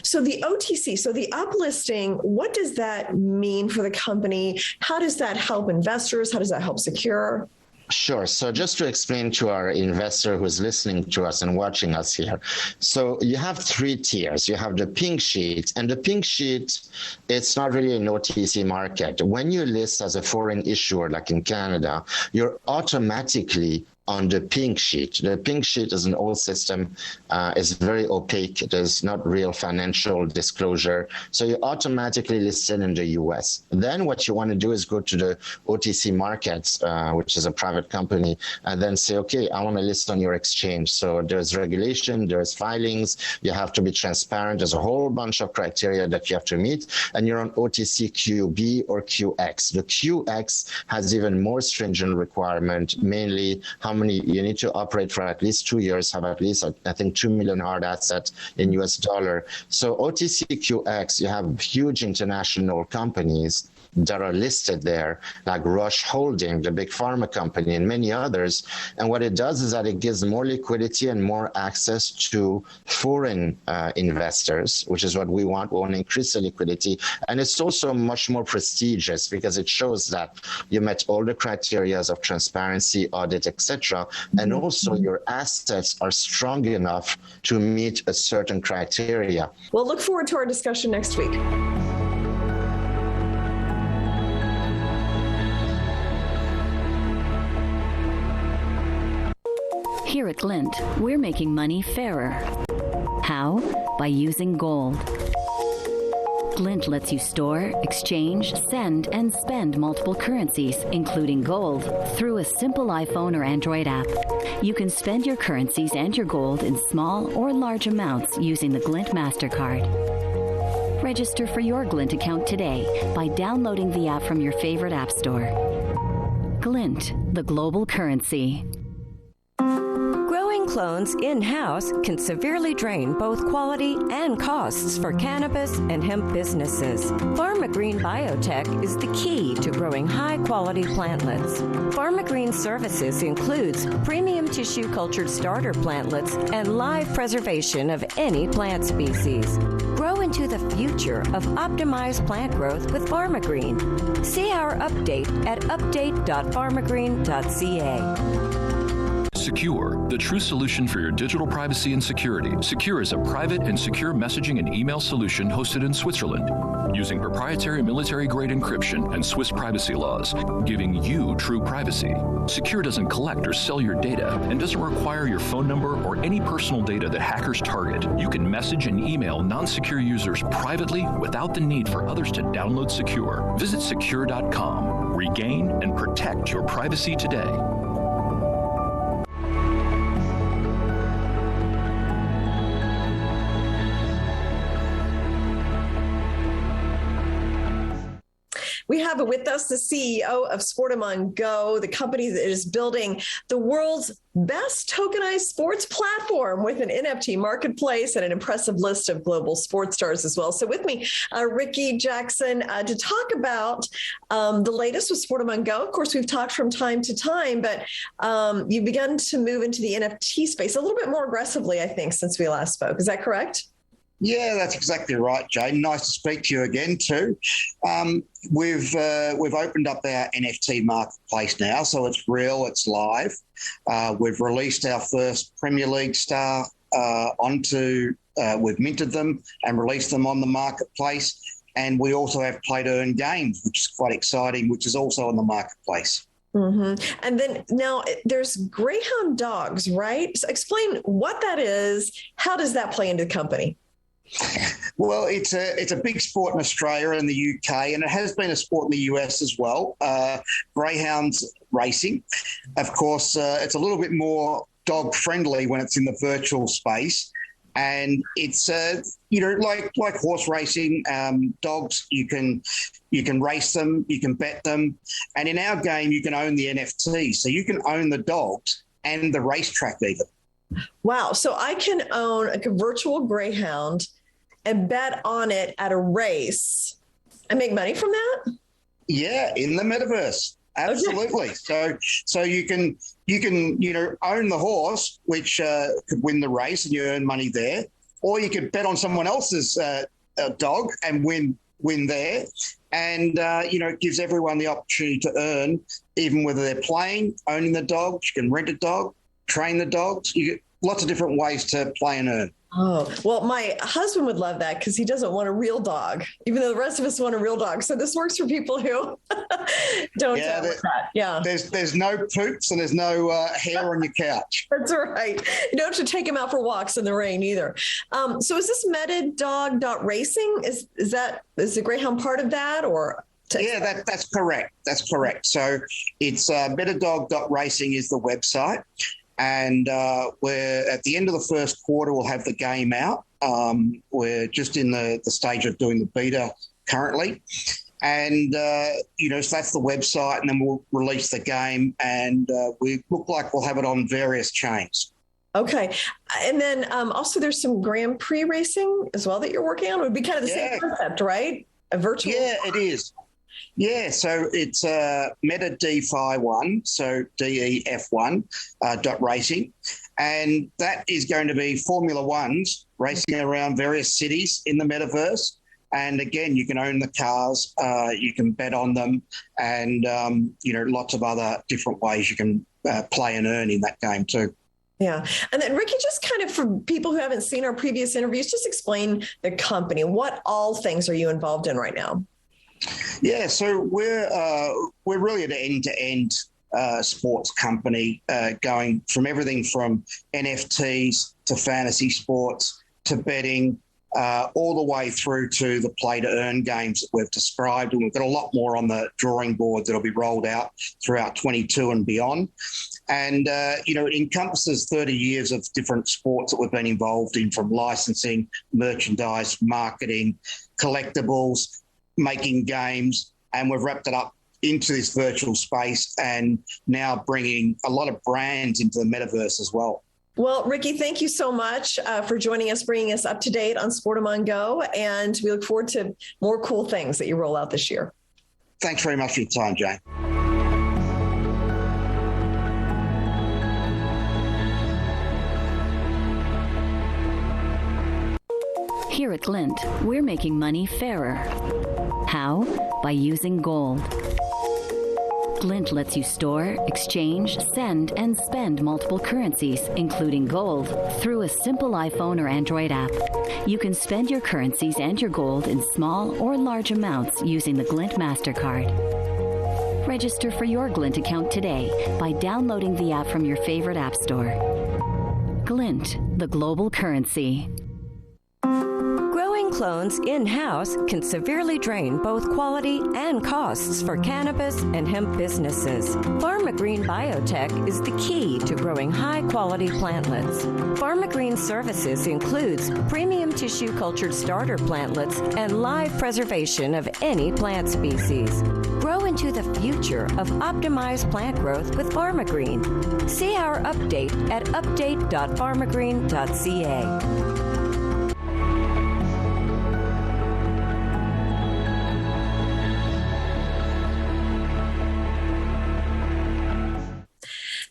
so the OTC, so the uplisting, what does that mean for the company? How does that help investors? How does that help Secure? Sure. So just to explain to our investor who's listening to us and watching us here. So you have 3 tiers. You have the pink sheet, and the pink sheet, it's not really an OTC market. When you list as a foreign issuer, like in Canada, you're automatically on the pink sheet. The pink sheet is an old system. It's very opaque. There's not real financial disclosure. So you automatically listed in the US. Then what you want to do is go to the OTC markets, which is a private company, and then say, okay, I want to list on your exchange. So there's regulation, there's filings, you have to be transparent. There's a whole bunch of criteria that you have to meet, and you're on OTC QB or QX. The QX has even more stringent requirement, mainly how many you need to operate for at least 2 years, have at least, I think, 2 million hard assets in US dollar. So OTCQX, you have huge international companies that are listed there, like Rush Holding, the big pharma company, and many others. And what it does is that it gives more liquidity and more access to foreign investors, which is what we want. We want to increase the liquidity. And it's also much more prestigious because it shows that you met all the criteria of transparency, audit, etc. And also your assets are strong enough to meet a certain criteria. Well, look forward to our discussion next week. Here at Glint, we're making money fairer. How? By using gold. Glint lets you store, exchange, send, and spend multiple currencies, including gold, through a simple iPhone or Android app. You can spend your currencies and your gold in small or large amounts using the Glint MasterCard. Register for your Glint account today by downloading the app from your favorite app store. Glint, the global currency. Growing clones in-house can severely drain both quality and costs for cannabis and hemp businesses. PharmaGreen Biotech is the key to growing high-quality plantlets. PharmaGreen services includes premium tissue cultured starter plantlets and live preservation of any plant species. Grow into the future of optimized plant growth with PharmaGreen. See our update at update.pharmagreen.ca. Secure, the true solution for your digital privacy and security. Secure is a private and secure messaging and email solution hosted in Switzerland, using proprietary military-grade encryption and Swiss privacy laws, giving you true privacy. Secure doesn't collect or sell your data and doesn't require your phone number or any personal data that hackers target. You can message and email non-secure users privately without the need for others to download Secure. Visit secure.com. Regain and protect your privacy today. We have with us the CEO of SportGo, the company that is building the world's best tokenized sports platform with an NFT marketplace and an impressive list of global sports stars as well. So with me, Ricky Jackson, to talk about the latest with SportGo. Of course, we've talked from time to time, but you've begun to move into the NFT space a little bit more aggressively, I think, since we last spoke. Is that correct? Yeah, that's exactly right, Jane. Nice to speak to you again too. We've opened up our NFT marketplace now, so it's real, it's live. We've released our first Premier League star we've minted them and released them on the marketplace. And we also have play-to-earn games, which is quite exciting, which is also on the marketplace. Mm-hmm. And then now there's Greyhound dogs, right? So explain what that is. How does that play into the company? Well, it's a big sport in Australia and the UK, and it has been a sport in the US as well. Greyhounds racing. Of course, it's a little bit more dog-friendly when it's in the virtual space. And it's like horse racing, dogs. You can race them, you can bet them, and in our game you can own the NFT, so you can own the dogs and the racetrack even. Wow! So I can own a virtual greyhound and bet on it at a race and make money from that. Yeah, in the metaverse. Absolutely. Okay. So you can own the horse, which could win the race, and you earn money there, or you could bet on someone else's dog and win there, and it gives everyone the opportunity to earn, even whether they're playing, owning the dog. You can rent a dog, train the dogs. You get lots of different ways to play and earn. Oh, well, my husband would love that because he doesn't want a real dog, even though the rest of us want a real dog. So this works for people who don't want that. Yeah. There's no poops and there's no hair on your couch. That's right. You don't have to take him out for walks in the rain either. So is this metadog.racing? Is the Greyhound part of that, or? Yeah, that's correct. That's correct. So it's metadog.racing is the website. And we're at the end of the first quarter, we'll have the game out. We're just in the stage of doing the beta currently. And, so that's the website, and then we'll release the game, and we look like we'll have it on various chains. Okay. And then also there's some Grand Prix racing as well that you're working on. It would be kind of the same concept, right? A virtual. Yeah, it is. Yeah, so it's Meta DeFi 1, so DEF1 .racing, and that is going to be Formula Ones racing around various cities in the metaverse. And again, you can own the cars, you can bet on them, and lots of other different ways you can play and earn in that game too. Yeah. And then Ricky, just kind of for people who haven't seen our previous interviews, just explain the company. What all things are you involved in right now? Yeah, so we're really an end-to-end sports company, going from everything from NFTs to fantasy sports to betting, all the way through to the play-to-earn games that we've described. And we've got a lot more on the drawing board that'll be rolled out throughout 22 and beyond. And, it encompasses 30 years of different sports that we've been involved in, from licensing, merchandise, marketing, collectibles, making games, and we've wrapped it up into this virtual space and now bringing a lot of brands into the metaverse as well. Well, Ricky, thank you so much for joining us, bringing us up to date on SportGo, and we look forward to more cool things that you roll out this year. Thanks very much for your time, Jane. Here at Glint, we're making money fairer. How? By using gold. Glint lets you store, exchange, send, and spend multiple currencies, including gold, through a simple iPhone or Android app. You can spend your currencies and your gold in small or large amounts using the Glint MasterCard. Register for your Glint account today by downloading the app from your favorite app store. Glint, the global currency. Making clones in-house can severely drain both quality and costs for cannabis and hemp businesses. PharmaGreen Biotech is the key to growing high-quality plantlets. PharmaGreen services includes premium tissue-cultured starter plantlets and live preservation of any plant species. Grow into the future of optimized plant growth with PharmaGreen. See our update at update.pharmagreen.ca.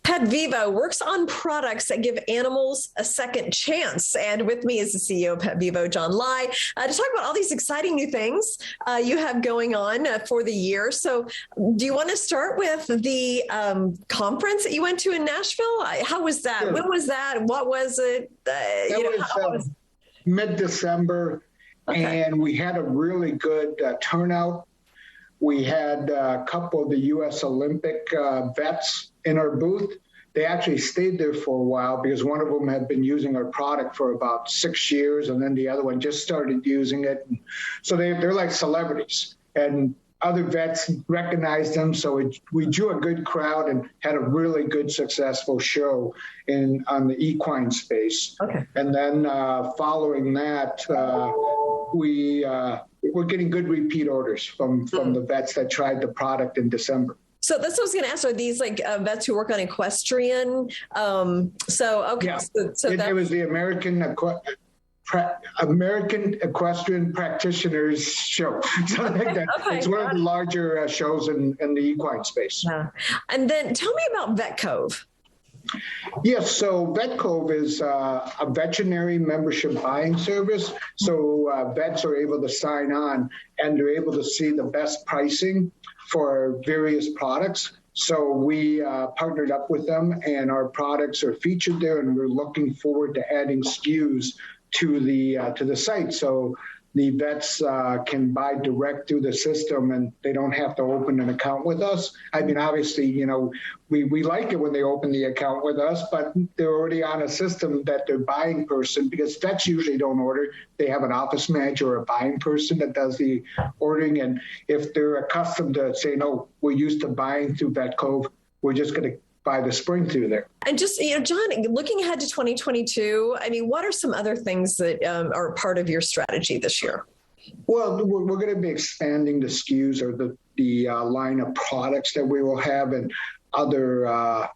PetVivo works on products that give animals a second chance. And with me is the CEO of PetVivo, John Lai, to talk about all these exciting new things you have going on for the year. So do you want to start with the conference that you went to in Nashville? How was that? Sure. When was that? What was it? Was mid-December, and we had a really good turnout. We had a couple of the U.S. Olympic vets in our booth. They actually stayed there for a while because one of them had been using our product for about 6 years, and then the other one just started using it. So they're like celebrities, and other vets recognized them. So we drew a good crowd and had a really good, successful show on the equine space. Okay. And then following that, we're getting good repeat orders from the vets that tried the product in December. So that's what I was going to ask. Are these like vets who work on equestrian? Okay. Yeah. It was the American Equestrian Practitioners Show. So I think that it's one of the larger shows in the equine space. Yeah. And then tell me about Vet Cove. Yes, so Vet Cove is a veterinary membership buying service. So vets are able to sign on and they're able to see the best pricing for various products. So we partnered up with them, and our products are featured there, and we're looking forward to adding SKUs to the site. So the vets can buy direct through the system, and they don't have to open an account with us. I mean, obviously, we like it when they open the account with us, but they're already on a system that they're buying person, because vets usually don't order. They have an office manager or a buying person that does the ordering. And if they're accustomed to say, no, we're used to buying through Vet Cove, we're just going to buy the spring through there. And just, John, looking ahead to 2022, I mean, what are some other things that are part of your strategy this year? Well, we're going to be expanding the SKUs or the line of products that we will have, and other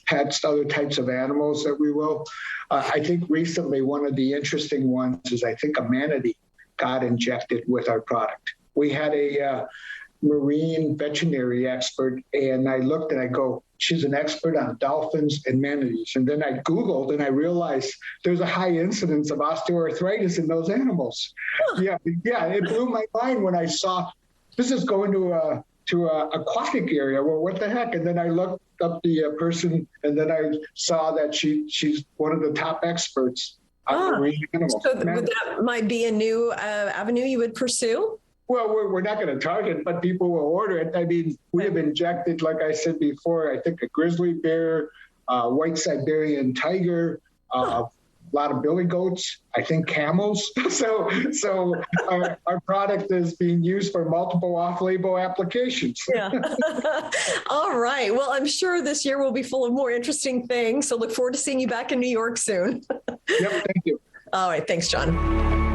pets, other types of animals that we will. I think recently one of the interesting ones is I think a manatee got injected with our product. We had a marine veterinary expert, and I looked and I go, she's an expert on dolphins and manatees. And then I Googled and I realized there's a high incidence of osteoarthritis in those animals. Huh. Yeah, it blew my mind when I saw this is going to a aquatic area. Well, what the heck? And then I looked up the person, and then I saw that she's one of the top experts on marine animals. So that might be a new avenue you would pursue? Well, we're not going to target, but people will order it. I mean, we have injected, like I said before, I think a grizzly bear, white Siberian tiger, a lot of billy goats, I think camels. So our product is being used for multiple off-label applications. Yeah. All right. Well, I'm sure this year will be full of more interesting things. So look forward to seeing you back in New York soon. Yep. Thank you. All right. Thanks, John.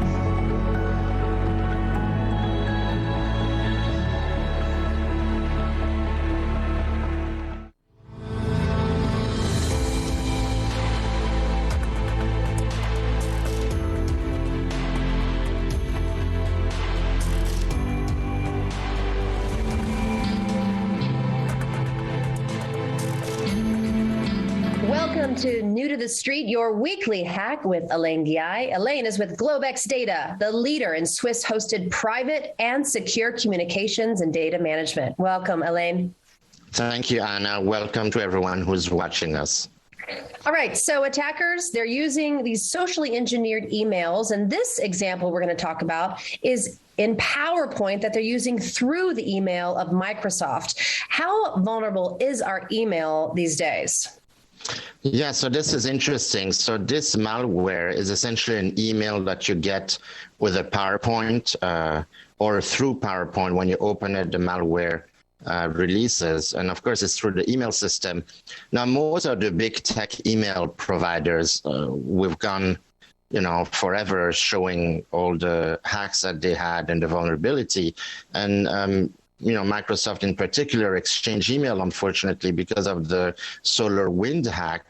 Welcome to New to the Street, your weekly hack with Elaine Guy. Elaine is with GlobeX Data, the leader in Swiss-hosted private and secure communications and data management. Welcome, Elaine. Thank you, Anna. Welcome to everyone who's watching us. All right, so attackers, they're using these socially engineered emails, and this example we're going to talk about is in PowerPoint that they're using through the email of Microsoft. How vulnerable is our email these days? Yeah, so this is interesting. So this malware is essentially an email that you get with a PowerPoint or through PowerPoint. When you open it, the malware releases, and of course it's through the email system. Now, most of the big tech email providers, we've gone forever showing all the hacks that they had and the vulnerability. And Microsoft in particular, Exchange Email, unfortunately, because of the SolarWinds hack,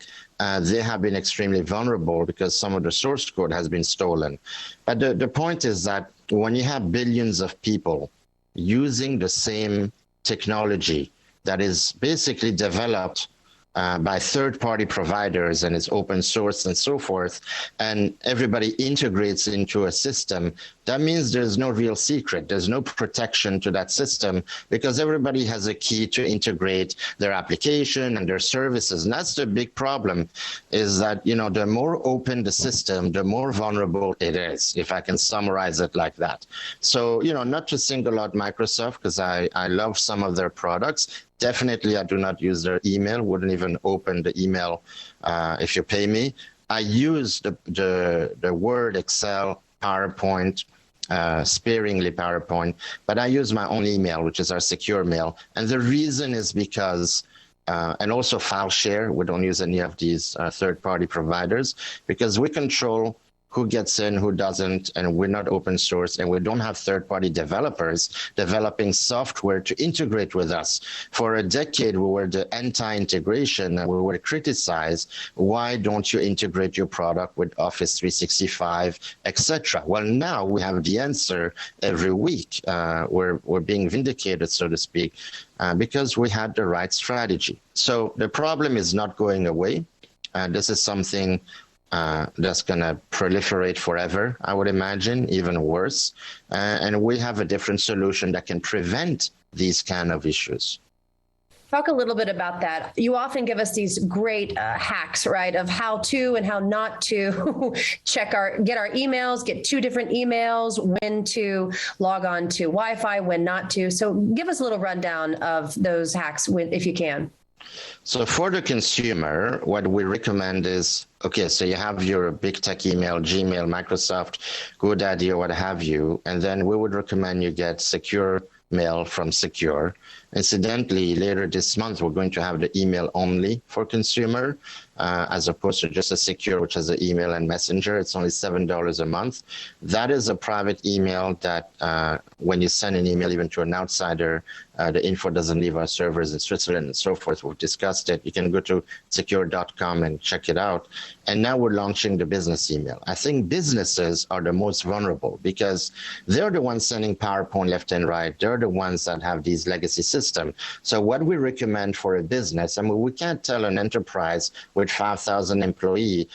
they have been extremely vulnerable because some of the source code has been stolen. But the point is that when you have billions of people using the same technology that is basically developed by third-party providers and is open source and so forth, and everybody integrates into a system, that means there's no real secret. There's no protection to that system because everybody has a key to integrate their application and their services. And that's the big problem, is that, the more open the system, the more vulnerable it is, if I can summarize it like that. So, not to single out Microsoft, because I love some of their products. Definitely, I do not use their email, wouldn't even open the email if you pay me. I use the Word, Excel, PowerPoint, sparingly PowerPoint, but I use my own email, which is our secure mail. And the reason is because, and also file share, we don't use any of these third-party providers, because we control who gets in, who doesn't, and we're not open source, and we don't have third-party developers developing software to integrate with us. For a decade, we were the anti-integration, and we were criticized. Why don't you integrate your product with Office 365, etc.? Well, now we have the answer every week. We're being vindicated, so to speak, because we had the right strategy. So the problem is not going away. This is something that's going to proliferate forever, I would imagine, even worse. And we have a different solution that can prevent these kind of issues. Talk a little bit about that. You often give us these great hacks, right, of how to and how not to get our emails, get 2 different emails, when to log on to Wi-Fi, when not to. So give us a little rundown of those hacks, if you can. So for the consumer, what we recommend is, okay, so you have your big tech email, Gmail, Microsoft, GoDaddy, or what have you, and then we would recommend you get secure mail from Secure. Incidentally, later this month, we're going to have the email only for consumer, as opposed to just a Secure, which has an email and messenger. It's only $7 a month. That is a private email that when you send an email even to an outsider, the info doesn't leave our servers in Switzerland and so forth. We've discussed it. You can go to secure.com and check it out. And now we're launching the business email. I think businesses are the most vulnerable because they're the ones sending PowerPoint left and right. They're the ones that have these legacy systems. So what we recommend for a business, I mean, we can't tell an enterprise with 5,000 employees,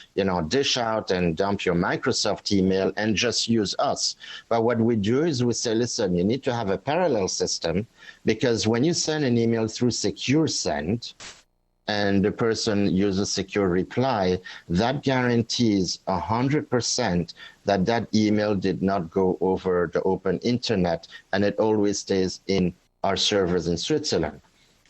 dish out and dump your Microsoft email and just use us. But what we do is we say, listen, you need to have a parallel system, because when you send an email through Secure Send and the person uses Secure Reply, that guarantees 100% that that email did not go over the open internet, and it always stays in our servers in Switzerland.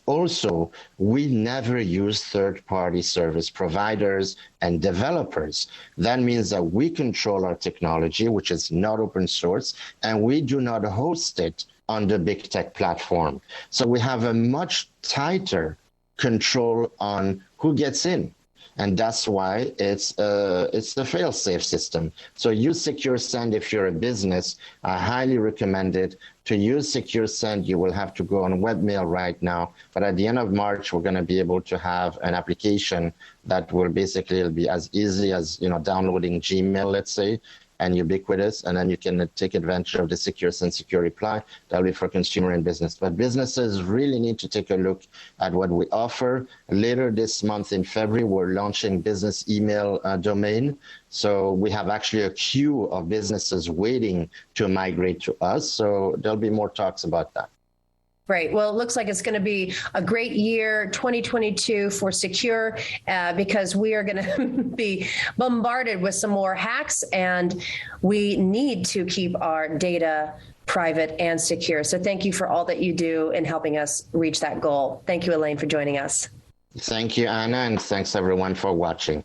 Also, we never use third-party service providers and developers. That means that we control our technology, which is not open source, and we do not host it on the big tech platform. So we have a much tighter control on who gets in. And that's why it's the fail-safe system. So use Secure Send if you're a business. I highly recommend it. To use Secure Send, you will have to go on webmail right now. But at the end of March, we're going to be able to have an application that will basically be as easy as downloading Gmail, let's say, and ubiquitous, and then you can take advantage of the Secure Send, Secure Reply. That'll be for consumer and business. But businesses really need to take a look at what we offer. Later this month in February, we're launching business email domain. So we have actually a queue of businesses waiting to migrate to us. So there'll be more talks about that. Great. Well, it looks like it's going to be a great year, 2022, for Secure, because we are going to be bombarded with some more hacks, and we need to keep our data private and secure. So thank you for all that you do in helping us reach that goal. Thank you, Elaine, for joining us. Thank you, Anna, and thanks everyone for watching.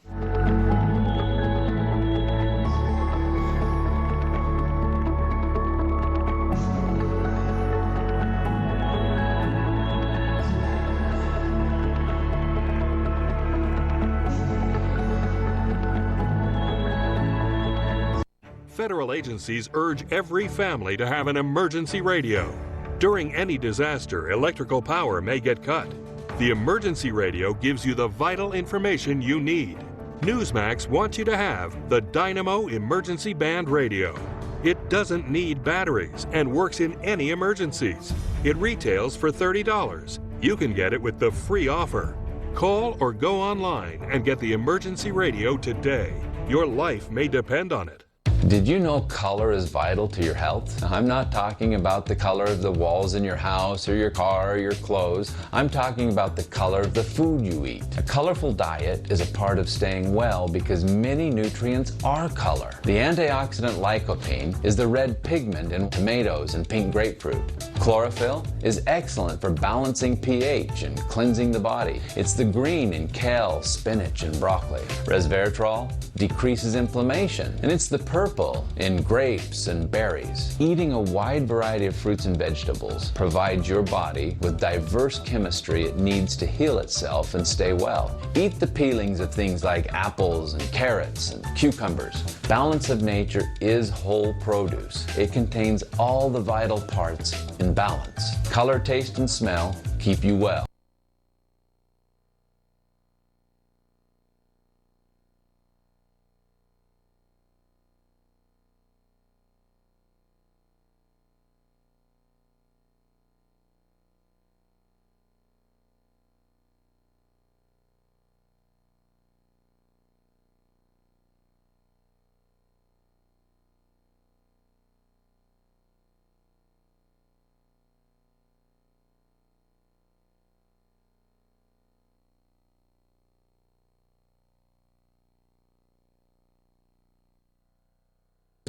Federal agencies urge every family to have an emergency radio. During any disaster, electrical power may get cut. The emergency radio gives you the vital information you need. Newsmax wants you to have the Dynamo Emergency Band Radio. It doesn't need batteries and works in any emergencies. It retails for $30. You can get it with the free offer. Call or go online and get the emergency radio today. Your life may depend on it. Did you know color is vital to your health? I'm not talking about the color of the walls in your house or your car or your clothes. I'm talking about the color of the food you eat. A colorful diet is a part of staying well because many nutrients are color. The antioxidant lycopene is the red pigment in tomatoes and pink grapefruit. Chlorophyll is excellent for balancing pH and cleansing the body. It's the green in kale, spinach, and broccoli. Resveratrol decreases inflammation, and it's the purple in grapes and berries. Eating a wide variety of fruits and vegetables provides your body with diverse chemistry it needs to heal itself and stay well. Eat the peelings of things like apples and carrots and cucumbers. Balance of nature is whole produce. It contains all the vital parts in balance. Color, taste, and smell keep you well.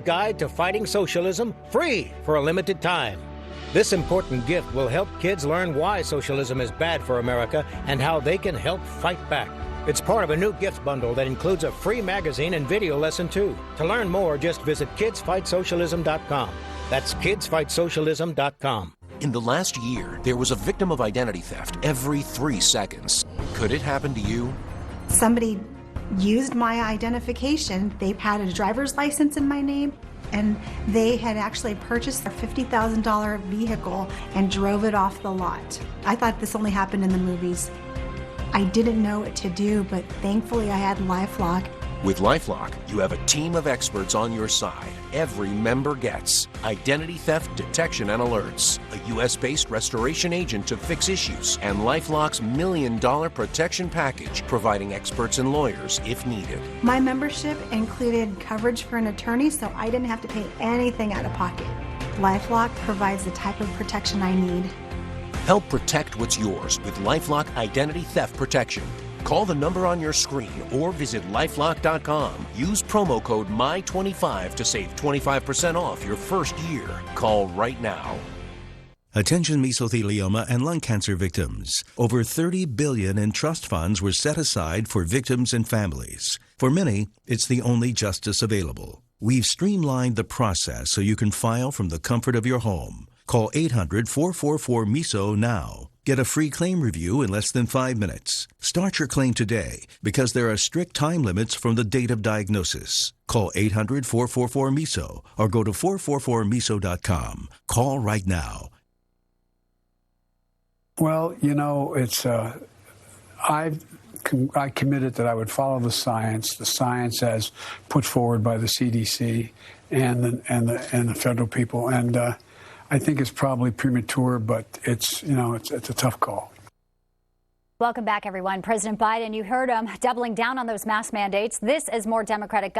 Guide to Fighting Socialism free for a limited time. This important gift will help kids learn why socialism is bad for America and how they can help fight back. It's part of a new gift bundle that includes a free magazine and video lesson too. To learn more, just visit kidsfightsocialism.com. That's kidsfightsocialism.com. In the last year, there was a victim of identity theft every 3 seconds. Could it happen to you? Somebody used my identification. They had a driver's license in my name, and they had actually purchased a $50,000 vehicle and drove it off the lot. I thought this only happened in the movies. I didn't know what to do, but thankfully I had LifeLock. With LifeLock, you have a team of experts on your side. Every member gets identity theft detection and alerts, a U.S.-based restoration agent to fix issues, and LifeLock's $1 million protection package, providing experts and lawyers if needed. My membership included coverage for an attorney, so I didn't have to pay anything out of pocket. LifeLock provides the type of protection I need. Help protect what's yours with LifeLock Identity Theft Protection. Call the number on your screen or visit lifelock.com. Use promo code MY25 to save 25% off your first year. Call right now. Attention mesothelioma and lung cancer victims. Over $30 billion in trust funds were set aside for victims and families. For many, it's the only justice available. We've streamlined the process so you can file from the comfort of your home. Call 800-444-MESO now. Get a free claim review in less than 5 minutes. Start your claim today because there are strict time limits from the date of diagnosis. Call 800-444-MESO or go to 444meso.com. Call right now. Well, you know, it's I committed that I would follow the science as put forward by the CDC and the federal people, and I think it's probably premature, but it's a tough call. Welcome back, everyone. President Biden, you heard him doubling down on those mask mandates. This is more Democratic government.